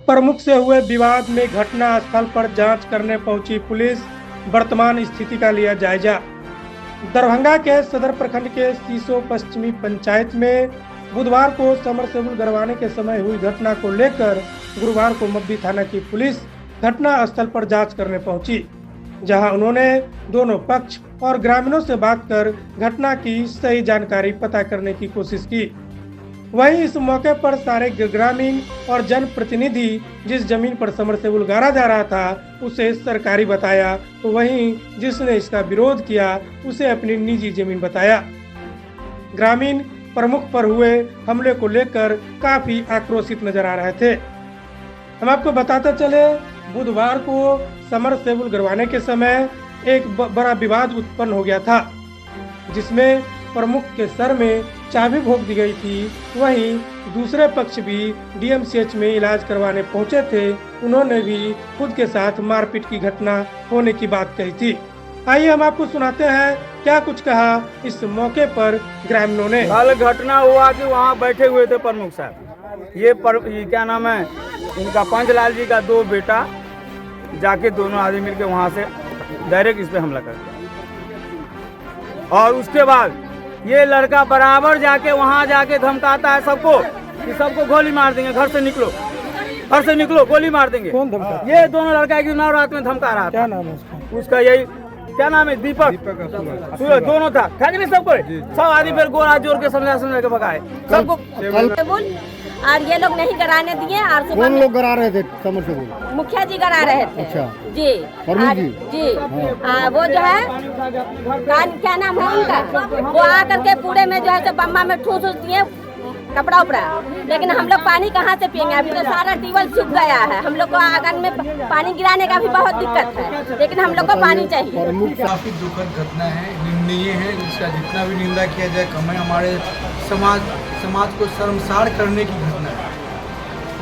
प्रमुख से हुए विवाद में घटना स्थल पर जांच करने पहुंची पुलिस, वर्तमान स्थिति का लिया जायजा। दरभंगा के सदर प्रखंड के सीसो पश्चिमी पंचायत में बुधवार को समरसेबुल गरवाने के समय हुई घटना को लेकर गुरुवार को मब्बी थाना की पुलिस घटना स्थल पर जांच करने पहुंची, जहां उन्होंने दोनों पक्ष और ग्रामीणों से बात कर घटना की सही जानकारी पता करने की कोशिश की। वहीं इस मौके पर सारे ग्रामीण और जनप्रतिनिधि जिस जमीन पर समरसेबुल गाड़ा जा रहा था उसे सरकारी बताया, तो वहीं जिसने इसका विरोध किया उसे अपनी निजी जमीन बताया। ग्रामीण प्रमुख पर हुए हमले को लेकर काफी आक्रोशित नजर आ रहे थे। हम आपको बताते चले, बुधवार को समरसेबुल गरवाने के समय एक बड़ा विवाद उत्पन्न हो गया था, जिसमें प्रमुख के सर में चाबी भोंक दी गई थी। वहीं दूसरे पक्ष भी डीएमसीएच में इलाज करवाने पहुंचे थे, उन्होंने भी खुद के साथ मारपीट की घटना होने की बात कही थी। आइए हम आपको सुनाते हैं क्या कुछ कहा इस मौके पर ग्रामीणों ने। कल घटना हुआ कि वहाँ बैठे हुए थे प्रमुख साहब, ये क्या नाम है इनका, पंचलाल जी का दो बेटा, जाके दोनों आदमी मिलके वहाँ से डायरेक्ट इस पे हमला कर दिया। और उसके बाद ये लड़का बराबर जाके वहाँ जाके धमकाता है सबको कि सबको गोली मार देंगे, घर से निकलो, घर से निकलो, गोली मार देंगे। कौन धमका? ये दोनों लड़का एक दिन और रात में धमका रहा था। क्या नाम है उसका यही क्या नाम है, दीपक सूरज दोनों था। ठगने सबको, सब आदमी फिर गोला जोर के समझा के भगाए सबको। और ये लोग नहीं कराने दिए। और कौन लोग करा रहे थे समरसेबुल? मुखिया जी करा रहे थे। अच्छा जी जी वो जो है क्या नाम है उनका, वो आकर के पूरे में जो है बम्बा में ठूस दिए कपड़ा उपड़ा। लेकिन हम लोग पानी कहाँ से पियेंगे? अभी तो सारा टीवल सूख गया है, हम लोग को आंगन में पानी गिराने का भी बहुत दिक्कत है, लेकिन हम लोग को पानी चाहिए। काफी दुखद घटना है, निंदनीय है, इसका जितना भी निंदा किया जाए कम है। हमारे समाज को शर्मसार करने की घटना है।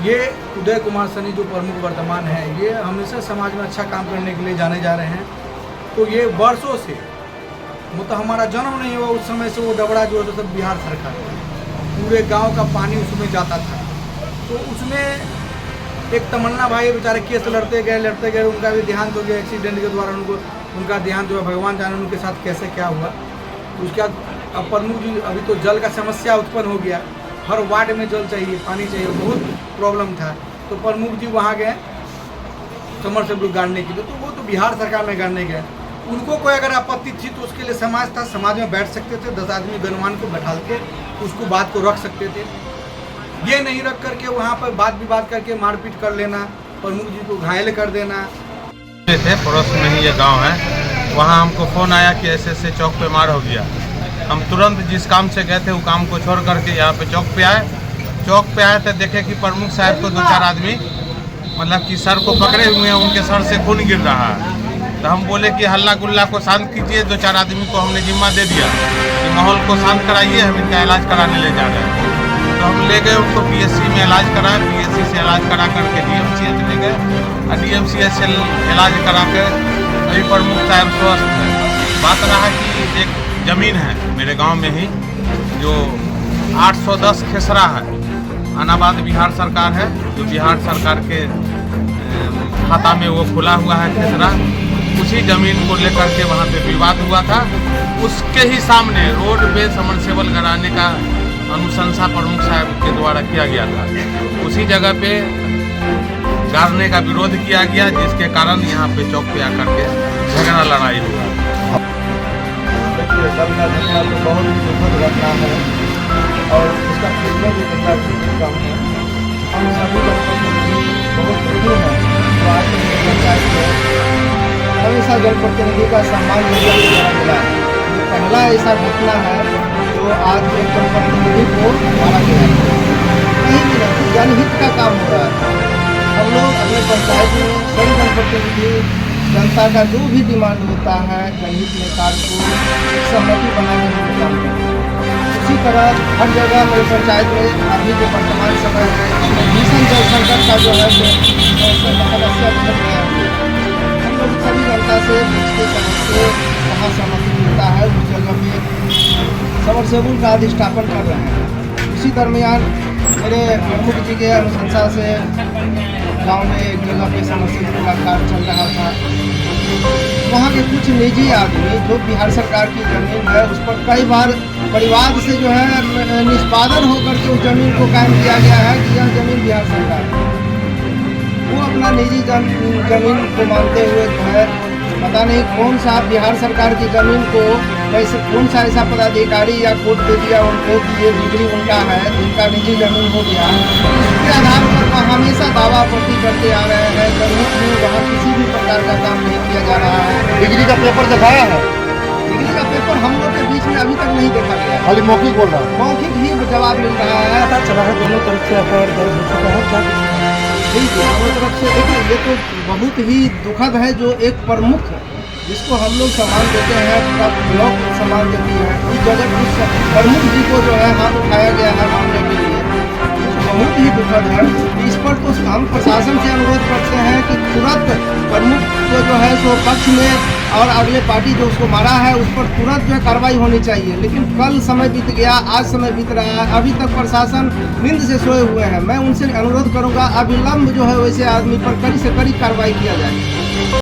ये उदय कुमार सनी जो प्रमुख वर्तमान है, ये हमेशा समाज में अच्छा काम करने के लिए जाने जा रहे हैं। तो ये वर्षों से मतलब हमारा जन्म नहीं हुआ उस समय से वो डबरा जो है सब बिहार सरकार, पूरे गांव का पानी उसमें जाता था। तो उसमें एक तमन्ना भाई बेचारे केस लड़ते गए, उनका भी देहांत हो गया एक्सीडेंट के द्वारा। उनका देहांत जो है भगवान जाने उनके साथ कैसे क्या हुआ। उसके बाद अब प्रमुख जी, अभी तो जल का समस्या उत्पन्न हो गया, हर वार्ड में जल चाहिए, पानी चाहिए, बहुत प्रॉब्लम था। तो प्रमुख जी वहाँ गए समरसेबुल गाड़ने के लिए, तो वो तो बिहार सरकार में गाड़ने गए। उनको कोई अगर आपत्ति थी तो उसके लिए समाज था, समाज में बैठ सकते थे, 10 आदमी गणवान को बैठा के उसको बात को रख सकते थे। ये नहीं रख करके वहाँ पर बात विवाद करके मारपीट कर लेना, प्रमुख जी को घायल कर देना। थे पड़ोस में ही ये गांव है, वहाँ हमको फ़ोन आया कि ऐसे चौक पे मार हो गया। हम तुरंत जिस काम से गए थे वो काम को छोड़ करके यहाँ पे चौक पे आए। चौक पे आए तो देखे कि प्रमुख साहब को 2-4 आदमी मतलब कि सर को पकड़े हुए हैं, उनके सर से खून गिर रहा है। तो हम बोले कि हल्ला गुल्ला को शांत कीजिए। 2-4 आदमी को हमने जिम्मा दे दिया कि माहौल को शांत कराइए, हम इनका इलाज कराने ले जा रहे हैं। तो हम ले गए उनको पीएचसी में इलाज कराए, पीएचसी से इलाज करा करके डीएमसीएच ले गए और डीएमसीएच से इलाज करा के अभी प्रमुख साहब स्वस्थ है। बात रहा कि एक ज़मीन है मेरे गांव में ही जो 810 खेसरा है, अनाबाद बिहार सरकार है, जो बिहार सरकार के खाता में वो खुला हुआ है खेसरा। उसी ज़मीन को लेकर के वहाँ पे विवाद हुआ था। उसके ही सामने रोड पे समरसेबुल कराने का अनुशंसा प्रमुख साहब के द्वारा किया गया था। उसी जगह पे गाड़ने का विरोध किया गया, जिसके कारण यहाँ पे चौक पे आकर के झगड़ा लड़ाई हुआ। कल का घटना तो बहुत ही दुखद घटना है और इसका फिल्में भी देखना कम है। हम सभी लोगों को बहुत दुखी हैं। तो आज पंचायत में हमेशा जनप्रतिनिधि का सम्मान मिला। ये पहला ऐसा घटना है जो आज एक जनप्रतिनिधि को मारा गया है। कहीं भी नहीं, जनहित का काम हो रहा है। हम लोग अपने पंचायत में सभी जनप्रतिनिधि जनता का जो भी डिमांड होता है जनहित में कार्य को सहमति बनाने में काम करते हैं। उसी तरह हर जगह मेरे पंचायत में अभी जो वर्तमान समय है भीषण जल संकट का जो है समस्या उभर रहा है। हम लोग सभी जनता से पूछते समझते कहाँ सहमति मिलता है उस जगह पे समरसेबुल का अधिष्ठापन कर रहे हैं। इसी दरमियान मेरे प्रमुख जी के अनुशंसा से गांव में एक जगह पे समस्तीपुर का कार्य चल रहा था। वहाँ के कुछ निजी आदमी जो बिहार सरकार की जमीन है उस पर कई बार परिवाद से जो है निष्पादन होकर के उस जमीन को कायम किया गया है कि यह जमीन बिहार सरकार है। वो अपना निजी जमीन को मानते हुए जो है पता नहीं कौन सा बिहार सरकार की जमीन को कैसे कौन सा ऐसा पदाधिकारी या कोर्ट दे दिया उनको कि ये डिग्री उनका है जिनका निजी जमीन हो गया। इसके आधार पर वह हमेशा दावा आपत्ति करते आ रहे हैं। जमीन में वहाँ किसी भी प्रकार का काम नहीं किया जा रहा है। डिग्री का पेपर दिखाया है, डिग्री का पेपर हम लोग के बीच में अभी तक नहीं देखा गया। खाली मौखिक बोल रहा है। मौखिक ही जवाब मिल रहा है। पता चला है दोनों तरफ से एफआईआर दर्ज हो चुका है। क्या दोनों तरफ से देखिए ये तो बहुत ही दुखद है। जो एक प्रमुख जिसको हम लोग सम्मान देते हैं, पूरा ब्लॉक सम्मान देती है, उस जगह उस प्रमुख जी को जो है हाथ उठाया गया है मामले के लिए, बहुत ही दुखद है। इस पर तो हम प्रशासन से अनुरोध करते हैं कि तुरंत प्रमुख को जो है सो पक्ष में और अगले पार्टी जो उसको मारा है उस पर तुरंत जो है कार्रवाई होनी चाहिए। लेकिन कल समय बीत गया, आज समय बीत रहा है, अभी तक प्रशासन नींद से सोए हुए हैं। मैं उनसे अनुरोध करूंगा अविलंब जो है वैसे आदमी पर कड़ी से कड़ी कार्रवाई किया जाए।